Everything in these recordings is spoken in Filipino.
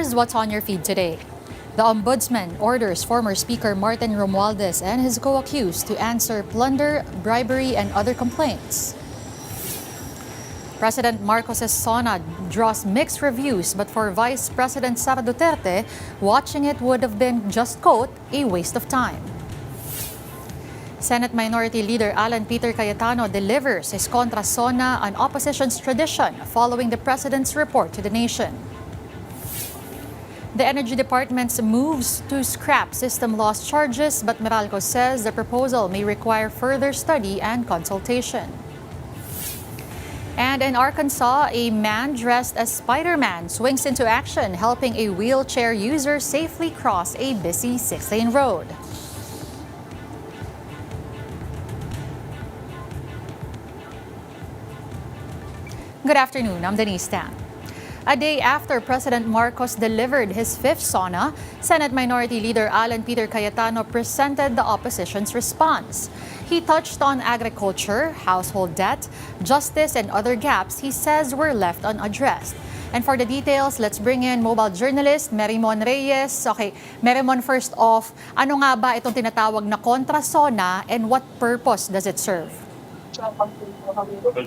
Here's what's on your feed today. The Ombudsman orders former Speaker Martin Romualdez and his co-accused to answer plunder, bribery, and other complaints. President Marcos's SONA draws mixed reviews, but for Vice President Sara Duterte, watching it would have been, just quote, a waste of time. Senate Minority Leader Alan Peter Cayetano delivers his contra SONA, an opposition's tradition, following the President's report to the nation. The Energy Department's moves to scrap system loss charges, but Meralco says the proposal may require further study and consultation. And in Arkansas, a man dressed as Spider-Man swings into action, helping a wheelchair user safely cross a busy 6-lane road. Good afternoon, I'm Denise Tan. A day after President Marcos delivered his fifth SONA, Senate Minority Leader Alan Peter Cayetano presented the opposition's response. He touched on agriculture, household debt, justice, and other gaps he says were left unaddressed. And for the details, let's bring in mobile journalist Merimon Reyes. Okay, Merimon, first off, ano nga ba itong tinatawag na kontra SONA and what purpose does it serve?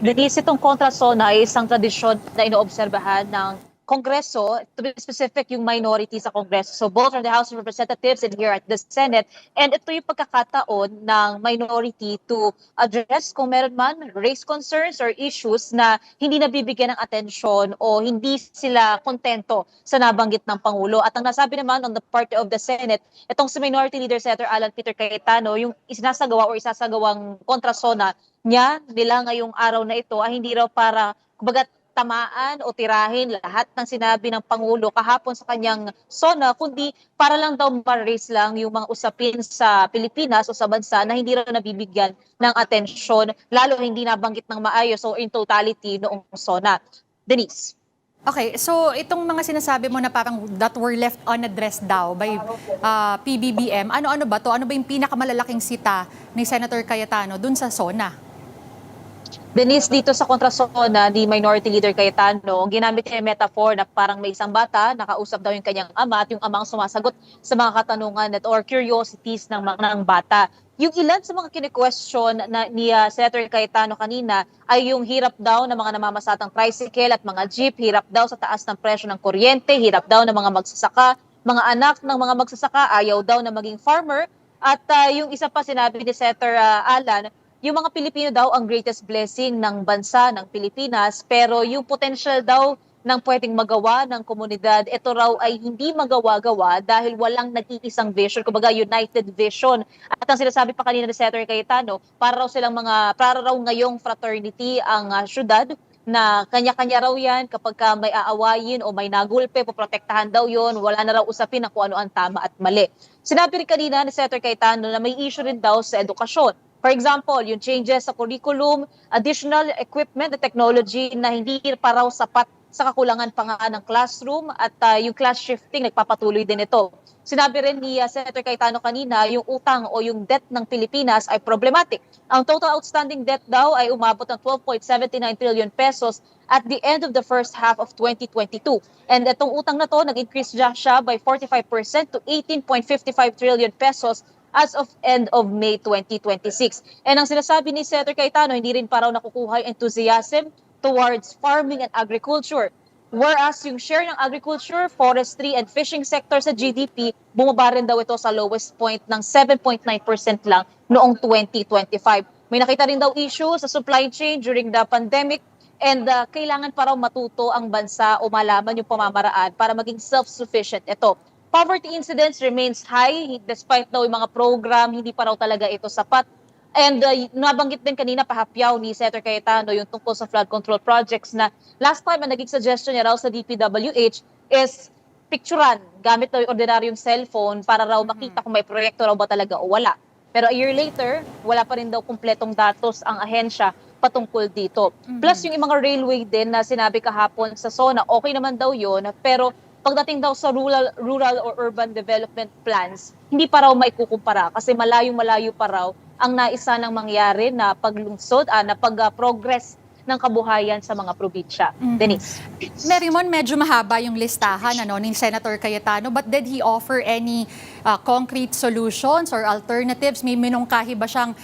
Denise, itong kontra SONA ay isang tradisyon na inoobserbahan ng Kongreso, to be specific, yung minority sa Kongreso. So both from the House of Representatives and here at the Senate. And ito yung pagkakataon ng minority to address kung meron man raise concerns or issues na hindi nabibigyan ng atensyon o hindi sila kontento sa nabanggit ng Pangulo. At ang nasabi naman on the part of the Senate, itong si Minority Leader Senator Alan Peter Cayetano, yung isinasagawa o isasagawang kontra SONA nila ngayong araw na ito ay hindi raw para kumbaga tamaan o tirahin lahat ng sinabi ng Pangulo kahapon sa kanyang SONA, kundi para lang daw ma-raise lang yung mga usapin sa Pilipinas o sa bansa na hindi raw nabibigyan ng atensyon, lalo hindi nabanggit ng maayos o in totality noong SONA. Denise. Okay, so itong mga sinasabi mo na parang that were left unaddressed daw by PBBM, ano-ano ba to? Ano ba yung pinakamalalaking sita ni Senator Cayetano dun sa SONA? Denise, dito sa kontra SONA ni Minority Leader Cayetano, ginamit niya yung metaphor na parang may isang bata, nakausap daw yung kanyang ama at yung amang sumasagot sa mga katanungan or curiosities ng bata. Yung ilan sa mga kine-question ni Senator Cayetano kanina ay yung hirap daw ng mga namamasatang tricycle at mga jeep, hirap daw sa taas ng presyo ng kuryente, hirap daw ng mga magsasaka, mga anak ng mga magsasaka, ayaw daw na maging farmer. At yung isa pa sinabi ni Senator Alan, yung mga Pilipino daw ang greatest blessing ng bansa ng Pilipinas, pero yung potential daw ng pwedeng magawa ng komunidad, ito raw ay hindi magawa-gawa dahil walang nag-iisang vision, kumbaga united vision. At ang sinasabi pa kanina ni Senator Cayetano, para raw ngayong fraternity ang syudad, na kanya-kanya raw yan, kapag may aawayin o may nagulpe, poprotektahan daw yon, wala na raw usapin na kung ano ang tama at mali. Sinabi rin kanina ni Senator Cayetano na may issue rin daw sa edukasyon. For example, yung changes sa curriculum, additional equipment at technology na hindi pa raw sapat sa kakulangan pa nga ng classroom at yung class shifting, nagpapatuloy din ito. Sinabi rin ni Senator Cayetano kanina, yung utang o yung debt ng Pilipinas ay problematic. Ang total outstanding debt daw ay umabot ng 12.79 trillion pesos at the end of the first half of 2022. And itong utang na to, nag-increase siya by 45% to 18.55 trillion pesos as of end of May 2026. And ang sinasabi ni Senator Cayetano, hindi rin pa raw nakukuha yung enthusiasm towards farming and agriculture. Whereas yung share ng agriculture, forestry, and fishing sector sa GDP, bumaba rin daw ito sa lowest point ng 7.9% lang noong 2025. May nakita rin daw issue sa supply chain during the pandemic and kailangan pa raw matuto ang bansa o malaman yung pamamaraan para maging self-sufficient ito. Poverty incidence remains high despite daw yung mga program, hindi pa raw talaga ito sapat. And nabanggit din kanina pahapyaw ni Senator Cayetano yung tungkol sa flood control projects na last time ang naging suggestion niya raw sa DPWH is picturean gamit daw yung ordinaryong cellphone para raw makita kung may proyekto raw ba talaga o wala. Pero a year later, wala pa rin daw kumpletong datos ang ahensya patungkol dito. Plus yung mga railway din na sinabi kahapon sa SONA, okay naman daw yun, pero pagdating daw sa rural or urban development plans, hindi pa raw maikukumpara kasi malayong-malayo pa raw ang naisa ng mangyari na paglungsod, na pag-progress ng kabuhayan sa mga probinsya. Denise. Merimon, medyo mahaba yung listahan ni Senator Cayetano, but did he offer any concrete solutions or alternatives? May minungkahi ba siyang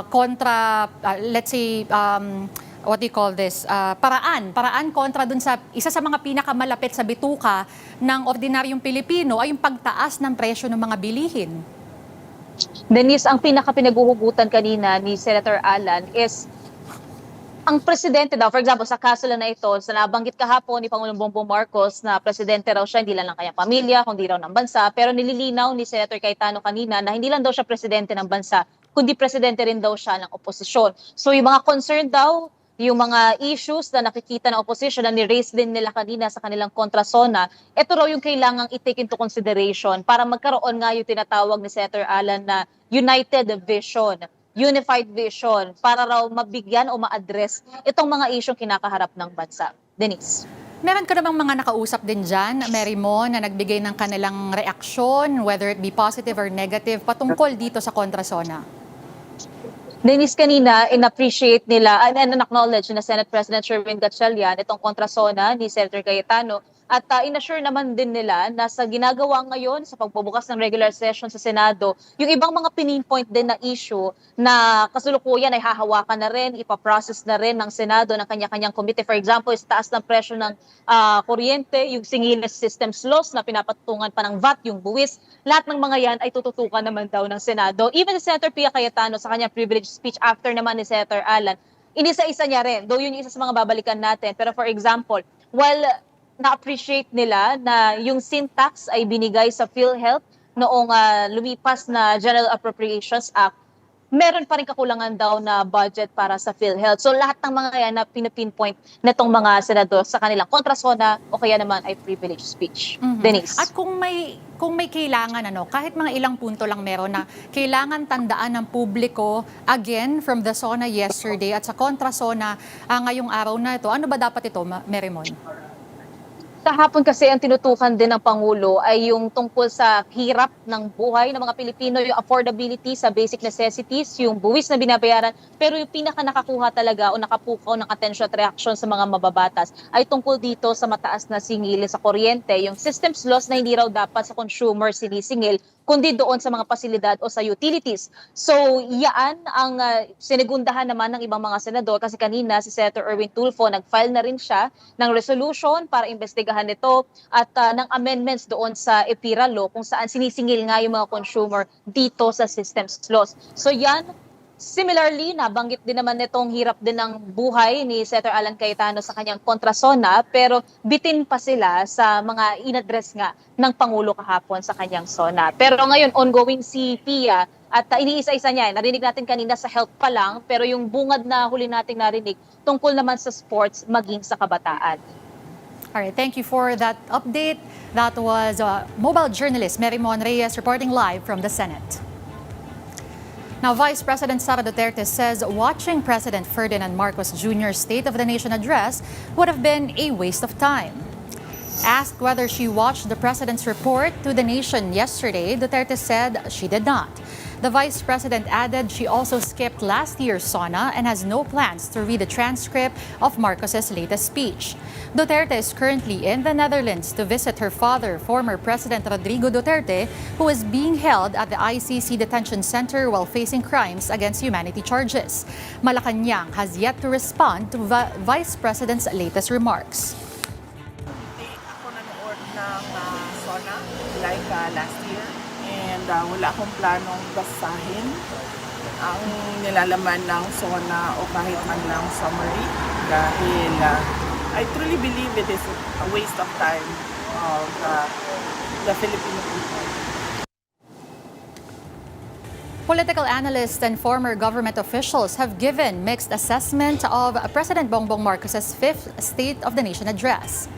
kontra, let's say, what do you call this, paraan kontra dun sa isa sa mga pinakamalapit sa bituka ng ordinaryong Pilipino ay yung pagtaas ng presyo ng mga bilihin? Denise, ang pinaka-pinaguhugutan kanina ni Senator Alan is ang presidente daw, for example, sa kaso lang na ito, sa nabanggit kahapon ni Pangulong Bongbong Marcos na presidente raw siya, hindi lang ng kanyang pamilya, kundi raw ng bansa, pero nililinaw ni Senator Cayetano kanina na hindi lang daw siya presidente ng bansa, kundi presidente rin daw siya ng oposisyon. So yung mga concern daw, yung mga issues na nakikita ng opposition na ni-raise din nila kanina sa kanilang kontrasona, ito raw yung kailangang i-take into consideration para magkaroon nga yung tinatawag ni Senator Alan na united vision, unified vision, para raw mabigyan o ma-address itong mga isyong kinakaharap ng bansa. Denise. Meron ka namang mga nakausap din dyan, Merimon, na nagbigay ng kanilang reaksyon, whether it be positive or negative, patungkol dito sa kontrasona? Denise, kanina, in-appreciate nila and acknowledge na Senate President Sherwin Gatchalian itong kontrasona ni Senator Cayetano at in-assure naman din nila na sa ginagawa ngayon sa pagbubukas ng regular session sa Senado, yung ibang mga pinpoint din na issue na kasulukuyan ay hahawakan na rin, ipaprocess na rin ng Senado ng kanya-kanyang committee. For example, sa taas ng presyo ng kuryente, yung Singiles Systems Laws na pinapatungan pa ng VAT, yung buwis, lahat ng mga yan ay tututukan naman daw ng Senado. Even si Senator Pia Cayetano sa kanyang privilege speech after naman ni Senator Alan, inisa-isa niya rin, though yun yung isa sa mga babalikan natin. Pero for example, while na-appreciate nila na yung syntax ay binigay sa PhilHealth noong lumipas na General Appropriations Act, meron pa rin kakulangan daw na budget para sa PhilHealth. So lahat ng mga yan na pinipinpoint netong mga senador sa kanilang kontrasona o kaya naman ay privilege speech. Denise. At kung may kailangan, kahit mga ilang punto lang meron na kailangan tandaan ng publiko, again, from the SONA yesterday at sa kontrasona ngayong araw na ito, ano ba dapat ito, Merimon? Kahapon kasi ang tinutukan din ng Pangulo ay yung tungkol sa hirap ng buhay ng mga Pilipino, yung affordability sa basic necessities, yung buwis na binabayaran, pero yung pinaka nakakuha talaga o nakapukaw ng attention at reaction sa mga mababatas ay tungkol dito sa mataas na singil sa kuryente, yung systems loss na hindi raw dapat sa consumer sinisingil, kundi doon sa mga pasilidad o sa utilities. So, yaan ang sinigundahan naman ng ibang mga senador kasi kanina si Senator Erwin Tulfo nag-file na rin siya ng resolution para investigahan ito at ng amendments doon sa EPIRA law kung saan sinisingil nga yung mga consumer dito sa systems laws. So, yan. Similarly, nabanggit din naman nitong hirap din ng buhay ni Senator Alan Cayetano sa kanyang kontrasona pero bitin pa sila sa mga inaddress nga ng Pangulo kahapon sa kanyang sona. Pero ngayon, ongoing si Pia at iniisa-isa niya. Narinig natin kanina sa health pa lang pero yung bungad na huli nating narinig tungkol naman sa sports maging sa kabataan. Alright, thank you for that update. That was mobile journalist Merimon Reyes reporting live from the Senate. Now, Vice President Sara Duterte says watching President Ferdinand Marcos Jr.'s State of the Nation address would have been a waste of time. Asked whether she watched the president's report to the nation yesterday, Duterte said she did not. The vice president added she also skipped last year's SONA and has no plans to read the transcript of Marcos's latest speech. Duterte is currently in the Netherlands to visit her father, former President Rodrigo Duterte, who is being held at the ICC detention center while facing crimes against humanity charges. Malacanang has yet to respond to Vice President's latest remarks. Ako nanood ng SONA like last year and wala akong planong basahin ang nilalaman ng SONA o kahit man lang summary dahil I truly believe it is a waste of time of the Filipino people. Political analysts and former government officials have given mixed assessment of President Bongbong Marcos's fifth State of the Nation address.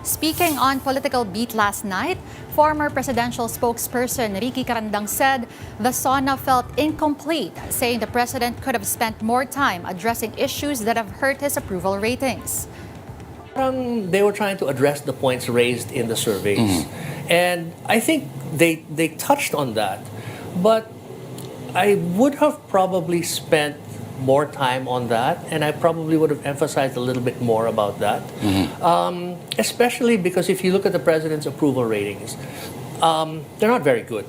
Speaking on Political Beat last night, former presidential spokesperson Ricky Carandang said the SONA felt incomplete, saying the president could have spent more time addressing issues that have hurt his approval ratings. They were trying to address the points raised in the surveys. And I think they touched on that. But I would have probably spent more time on that, and I probably would have emphasized a little bit more about that. Especially because if you look at the president's approval ratings, they're not very good.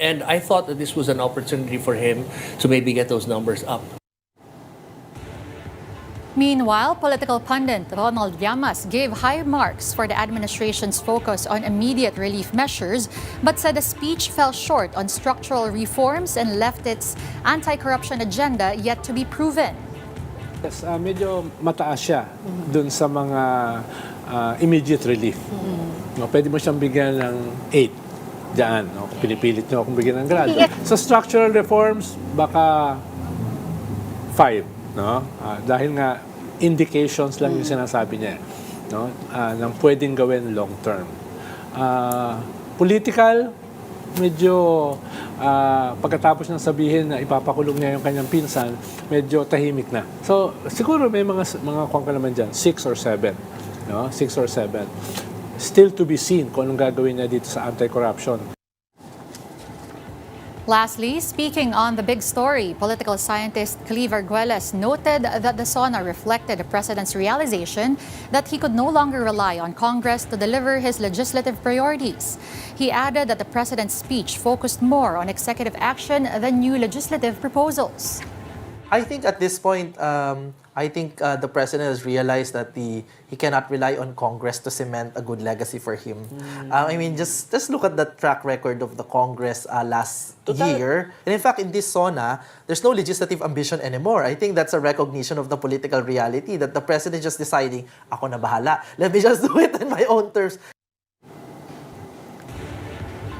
And I thought that this was an opportunity for him to maybe get those numbers up. Meanwhile, political pundit Ronald Llamas gave high marks for the administration's focus on immediate relief measures, but said the speech fell short on structural reforms and left its anti-corruption agenda yet to be proven. Yes, medyo mataas siya dun sa mga immediate relief. No, pwede mo siyang bigyan ng 8 dyan. No? Pinipilit nyo akong bigyan ng grado. Sa structural reforms, baka 5. No? Dahil nga indications lang yung sinasabi niya, no? Nang pwedeng gawin long term. Political, medyo pagkatapos ng sabihin na ipapakulong niya yung kanyang pinsan, medyo tahimik na. So siguro may mga kung ka naman dyan, 6 or 7. No? 6 or 7. Still to be seen kung anong gagawin niya dito sa anti-corruption. Lastly, speaking on the big story, political scientist Cleve Arguelles noted that the SONA reflected the president's realization that he could no longer rely on Congress to deliver his legislative priorities. He added that the president's speech focused more on executive action than new legislative proposals. I think at this point, the president has realized that he cannot rely on Congress to cement a good legacy for him. I mean, just look at the track record of the Congress last year. And in fact, in this SONA, there's no legislative ambition anymore. I think that's a recognition of the political reality that the president just deciding, ako na bahala. Let me just do it in my own terms.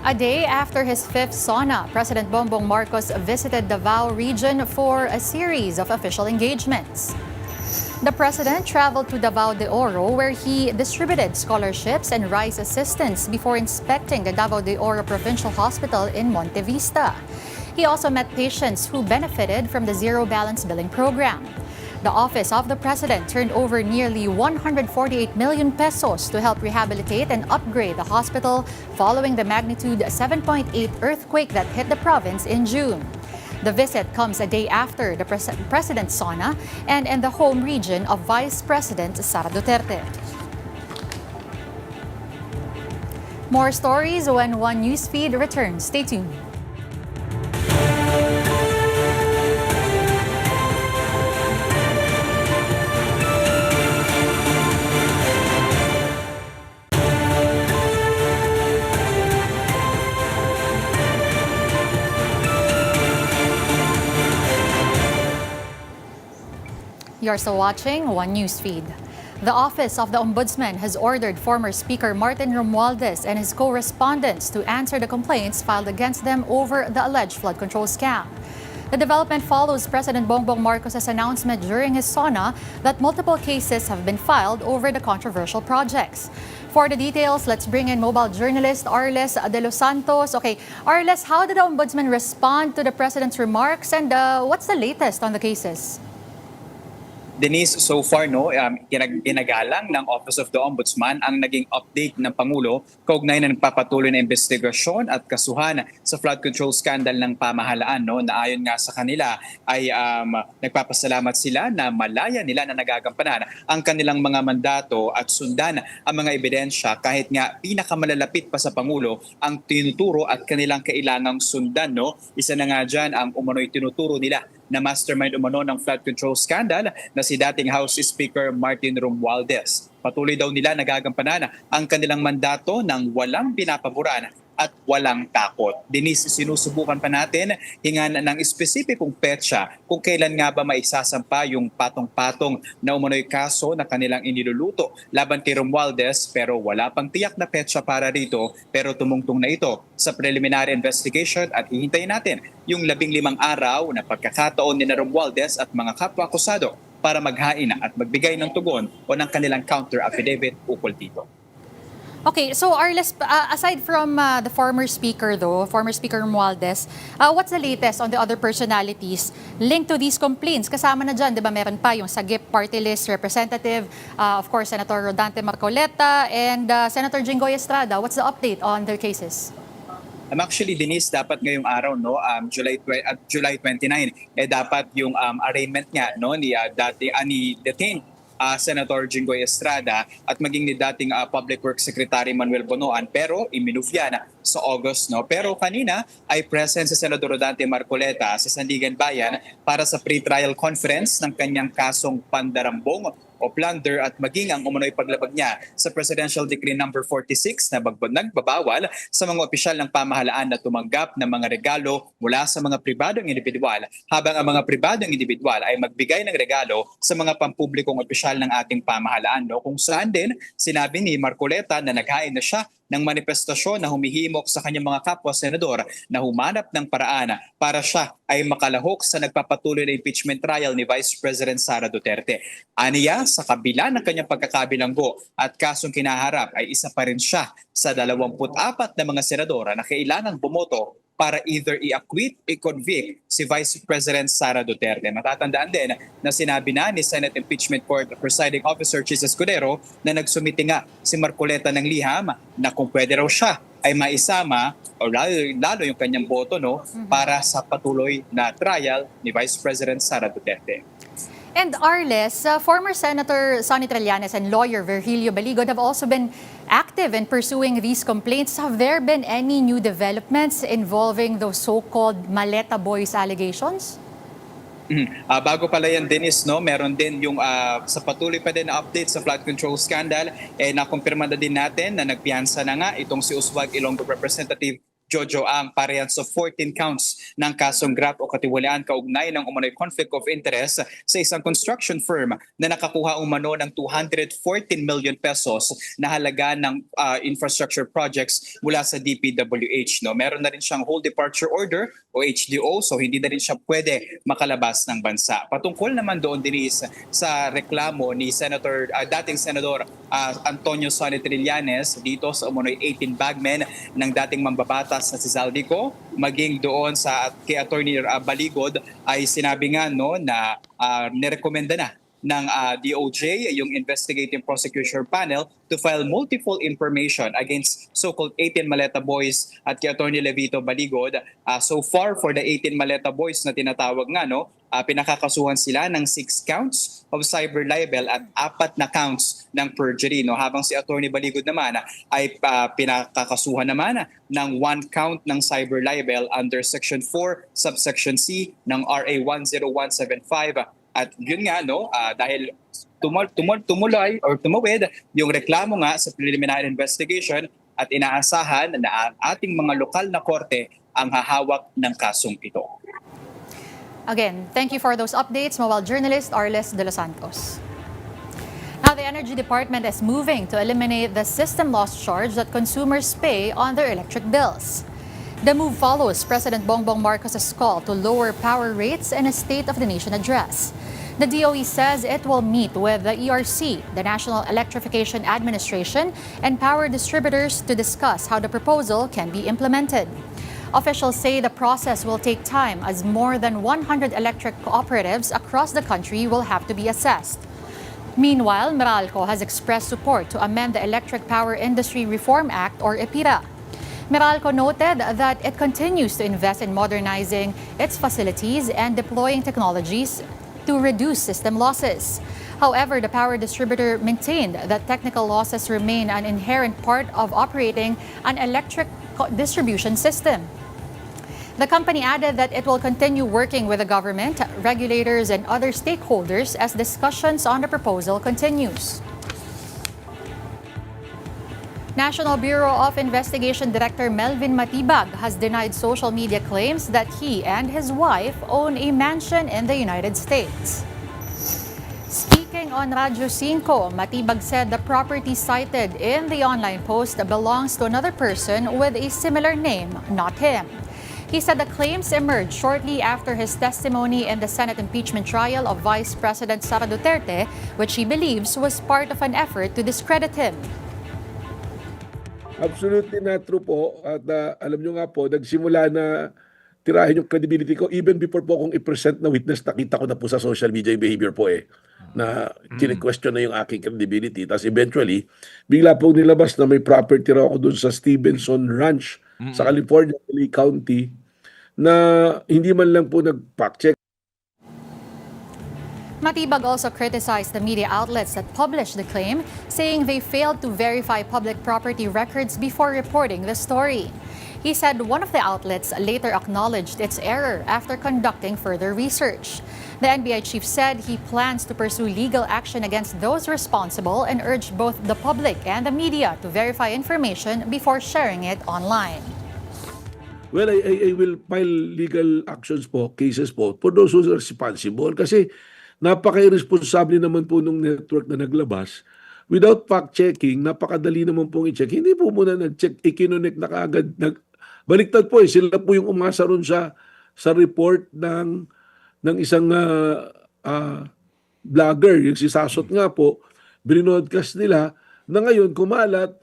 A day after his fifth SONA, President Bongbong Marcos visited Davao region for a series of official engagements. The president traveled to Davao de Oro where he distributed scholarships and rice assistance before inspecting the Davao de Oro Provincial Hospital in Monte Vista. He also met patients who benefited from the Zero Balance Billing Program. The Office of the President turned over nearly 148 million pesos to help rehabilitate and upgrade the hospital following the magnitude 7.8 earthquake that hit the province in June. The visit comes a day after the President's SONA and in the home region of Vice President Sara Duterte. More stories when One Newsfeed returns. Stay tuned. You're still watching One Newsfeed. The Office of the Ombudsman has ordered former Speaker Martin Romualdez and his co-respondents to answer the complaints filed against them over the alleged flood control scam. The development follows President Bongbong Marcos' announcement during his SONA that multiple cases have been filed over the controversial projects. For the details, let's bring in mobile journalist Arles De Los Santos. Okay, Arles, how did the Ombudsman respond to the President's remarks and what's the latest on the cases? Denise, so far ginagalang ng Office of the Ombudsman ang naging update ng Pangulo kaugnay na nagpapatuloy na investigasyon at kasuhan sa flood control scandal ng pamahalaan na ayon nga sa kanila ay nagpapasalamat sila na malaya nila na nagagampanan ang kanilang mga mandato at sundan ang mga ebidensya kahit nga pinakamalalapit pa sa Pangulo ang tinuturo at kanilang kailangang sundan. Isa na nga dyan ang umano'y tinuturo nila na mastermind umano ng flood control scandal na si dating House Speaker Martin Romualdez. Patuloy daw nila nagagampanan ang kanilang mandato ng walang pinapaboran at walang takot. Denise, sinusubukan pa natin hingan ng espesipikong petsa kung kailan nga ba maisasampa yung patong-patong na umano'y kaso na kanilang iniluluto laban kay Romualdez pero wala pang tiyak na petsa para rito pero tumungtong na ito sa preliminary investigation at hihintayin natin yung 15 araw na pagkakataon ni Romualdez at mga kapwa-akusado para maghain at magbigay ng tugon o ng kanilang counter affidavit ukol dito. Okay, so Arles, aside from the former speaker Romualdez, what's the latest on the other personalities linked to these complaints? Kasama na dyan, di ba, meron pa yung Sagip Party List Representative, of course, Senator Rodante Marcoleta, and Senator Jinggoy Estrada. What's the update on their cases? Actually, Denise, dapat ngayong araw, no, July 29, dapat yung arraignment niya, no, ni detained Senator Jinggoy Estrada at maging ni dating Public Works Secretary Manuel Bonoan, pero i-move yan sa August, no. Pero kanina ay present si Senador Rodante Marcoleta sa Sandigan Bayan para sa pre-trial conference ng kanyang kasong pandarambong o plunder at maging ang umano'y paglabag niya sa Presidential Decree number 46 na nagbabawal sa mga opisyal ng pamahalaan na tumanggap ng mga regalo mula sa mga pribadong individual, habang ang mga pribadong individual ay magbigay ng regalo sa mga pampublikong opisyal ng ating pamahalaan, no? Kung saan din sinabi ni Marcoleta na naghain na siya ng manifestasyon na humihimok sa kanyang mga kapwa-senador na humanap ng paraan para siya ay makalahok sa nagpapatuloy na impeachment trial ni Vice President Sara Duterte. Aniya, sa kabila ng kanyang pagkakabilanggo at kasong kinaharap ay isa pa rin siya sa 24 na mga senadora na kailangang bumoto para either i-acquit, i-convict si Vice President Sara Duterte. Matatandaan din na sinabi na ni Senate Impeachment Court Presiding Officer Chis Escudero na nagsumiti nga si Marcoleta ng liham na kung pwede raw siya ay maisama o lalo yung kanyang boto, no, para sa patuloy na trial ni Vice President Sara Duterte. And Arles, former Senator Sonny Trillanes and lawyer Virgilio Baligod have also been active in pursuing these complaints. Have there been any new developments involving those so-called Maleta Boys allegations? Bago pala yan, Dennis, no, meron din yung sa patuloy pa din na update sa flood control scandal, nakumpirma na din natin na nagpiyansa na nga itong si Uswag Ilonggo Representative Jojo Ang parehas of 14 counts ng kasong graft o katiwalian kaugnay ng umano'y conflict of interest sa isang construction firm na nakakuha umano ng 214 million pesos na halaga ng infrastructure projects mula sa DPWH. No? Meron na rin siyang whole departure order o HDO, so hindi na rin siya pwede makalabas ng bansa. Patungkol naman doon, Denise, sa reklamo ni dating Senador Antonio Sonny Trillanes dito sa umano'y 18 bagmen ng dating mambabatas na si Zaldico, maging doon sa kay Attorney Baligod ay sinabi nga, no, na nirekomenda na ng DOJ, yung Investigating Prosecution Panel, to file multiple information against so-called 18 Maleta Boys at kay Attorney Levito Baligod. So far, for the 18 Maleta Boys na tinatawag nga, no, pinakakasuhan sila ng 6 counts of cyber libel at 4 na counts ng perjury. No? Habang si Attorney Baligod naman ay pinakakasuhan naman ng 1 count ng cyber libel under Section 4, Subsection C ng RA 10175. At yun nga, no, dahil tumuloy or tumawid yung reklamo nga sa preliminary investigation at inaasahan na ang ating mga lokal na korte ang hahawak ng kasong ito. Again, thank you for those updates, Mobile journalist Arles de los Santos. Now, the Energy Department is moving to eliminate the system loss charge that consumers pay on their electric bills. The move follows President Bongbong Marcos' call to lower power rates in a State of the Nation address. The DOE says it will meet with the ERC, the National Electrification Administration, and power distributors to discuss how the proposal can be implemented. Officials say the process will take time as more than 100 electric cooperatives across the country will have to be assessed. Meanwhile, Meralco has expressed support to amend the Electric Power Industry Reform Act, or EPIRA. Meralco noted that it continues to invest in modernizing its facilities and deploying technologies to reduce system losses. However, the power distributor maintained that technical losses remain an inherent part of operating an electric distribution system. The company added that it will continue working with the government, regulators, and other stakeholders as discussions on the proposal continues. National Bureau of Investigation Director Melvin Matibag has denied social media claims that he and his wife own a mansion in the United States. Speaking on Radyo 5, Matibag said the property cited in the online post belongs to another person with a similar name, not him. He said the claims emerged shortly after his testimony in the Senate impeachment trial of Vice President Sara Duterte, which he believes was part of an effort to discredit him. Absolutely not true po. At alam nyo nga po, nagsimula na tirahin yung credibility ko even before po akong i-present na witness. Nakita ko na po sa social media yung behavior po na kine-question na yung aking credibility. Tapos eventually, bigla po nilabas na may property raw ako dun sa Stevenson Ranch sa California, LA County, na hindi man lang po nag-fact check. Matibag also criticized the media outlets that published the claim, saying they failed to verify public property records before reporting the story. He said one of the outlets later acknowledged its error after conducting further research. The NBI chief said he plans to pursue legal action against those responsible and urged both the public and the media to verify information before sharing it online. Well, I will file legal actions po, cases po, for those who are responsible. Kasi napaka-irresponsible naman po nung network na naglabas. Without fact-checking, napakadali naman pong i-check. Hindi po muna nag-check, ikinonect na kaagad. Baliktad po sila po yung umasa ron sa report ng isang vlogger, yung si Sasot nga po, binodcast nila na ngayon kumalat.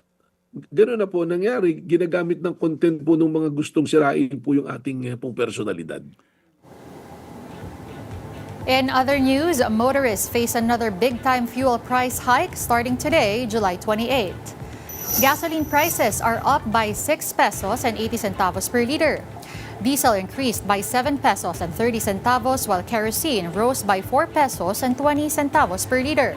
Gano'n na po nangyari, ginagamit ng content po ng mga gustong sirain po yung ating pong personalidad. In other news, motorists face another big-time fuel price hike starting today, July 28. Gasoline prices are up by 6 pesos and 80 centavos per liter. Diesel increased by 7 pesos and 30 centavos, while kerosene rose by 4 pesos and 20 centavos per liter.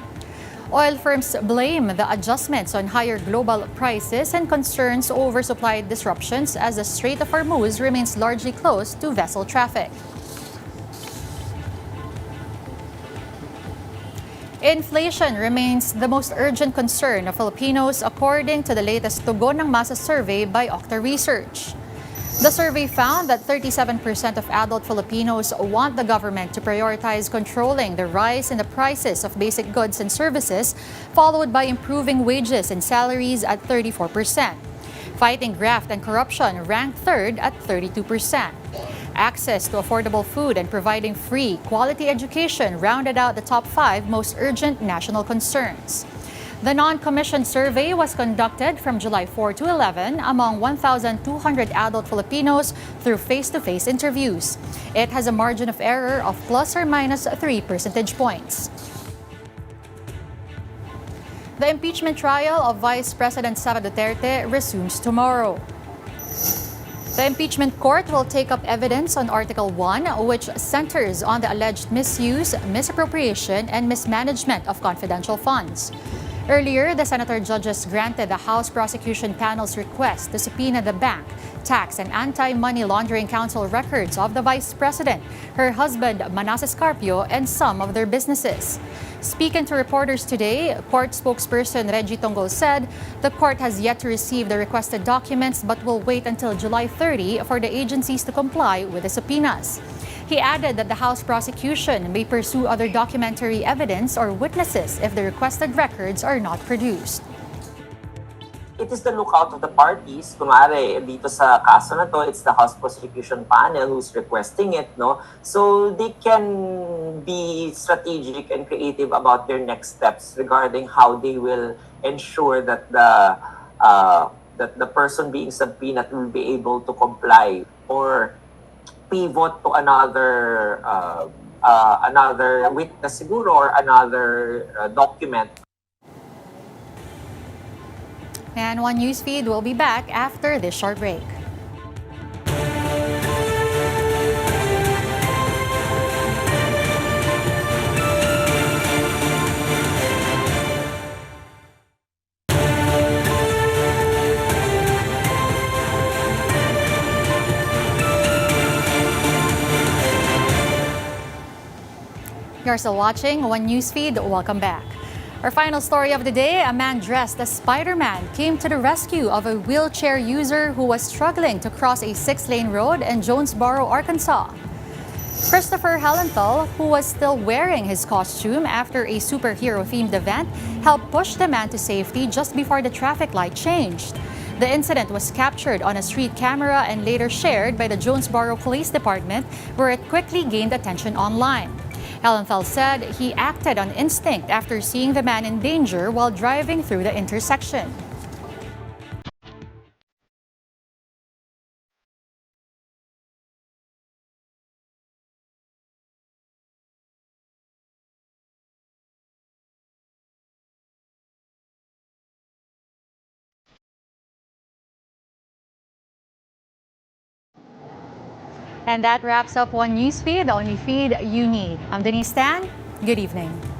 Oil firms blame the adjustments on higher global prices and concerns over supply disruptions as the Strait of Hormuz remains largely closed to vessel traffic. Inflation remains the most urgent concern of Filipinos according to the latest Tugon ng Masa survey by Okta Research. The survey found that 37% of adult Filipinos want the government to prioritize controlling the rise in the prices of basic goods and services, followed by improving wages and salaries at 34%. Fighting graft and corruption ranked third at 32%. Access to affordable food and providing free, quality education rounded out the top 5 most urgent national concerns. The non-commissioned survey was conducted from July 4 to 11 among 1,200 adult Filipinos through face-to-face interviews. It has a margin of error of plus or minus 3 percentage points. The impeachment trial of Vice President Sara Duterte resumes tomorrow. The impeachment court will take up evidence on Article 1, which centers on the alleged misuse, misappropriation, and mismanagement of confidential funds. Earlier, the senator judges granted the House Prosecution Panel's request to subpoena the bank, tax, and anti-money laundering council records of the Vice President, her husband Manasseh Carpio, and some of their businesses. Speaking to reporters today, court spokesperson Reggie Tongol said the court has yet to receive the requested documents but will wait until July 30 for the agencies to comply with the subpoenas. He added that the House prosecution may pursue other documentary evidence or witnesses if the requested records are not produced. It is the lookout of the parties. Kunwari, dito sa kaso na to, it's the House Prosecution Panel who's requesting it, no? So they can be strategic and creative about their next steps regarding how they will ensure that the person being subpoenaed will be able to comply or pivot to another witness siguro or another document. And One Newsfeed will be back after this short break. You're still watching One Newsfeed. Welcome back. Our final story of the day, a man dressed as Spider-Man came to the rescue of a wheelchair user who was struggling to cross a 6-lane road in Jonesboro, Arkansas. Christopher Hellenthal, who was still wearing his costume after a superhero-themed event, helped push the man to safety just before the traffic light changed. The incident was captured on a street camera and later shared by the Jonesboro Police Department, where it quickly gained attention online. Hellenthal said he acted on instinct after seeing the man in danger while driving through the intersection. And that wraps up One Newsfeed, the only feed you need. I'm Denise Tan. Good evening.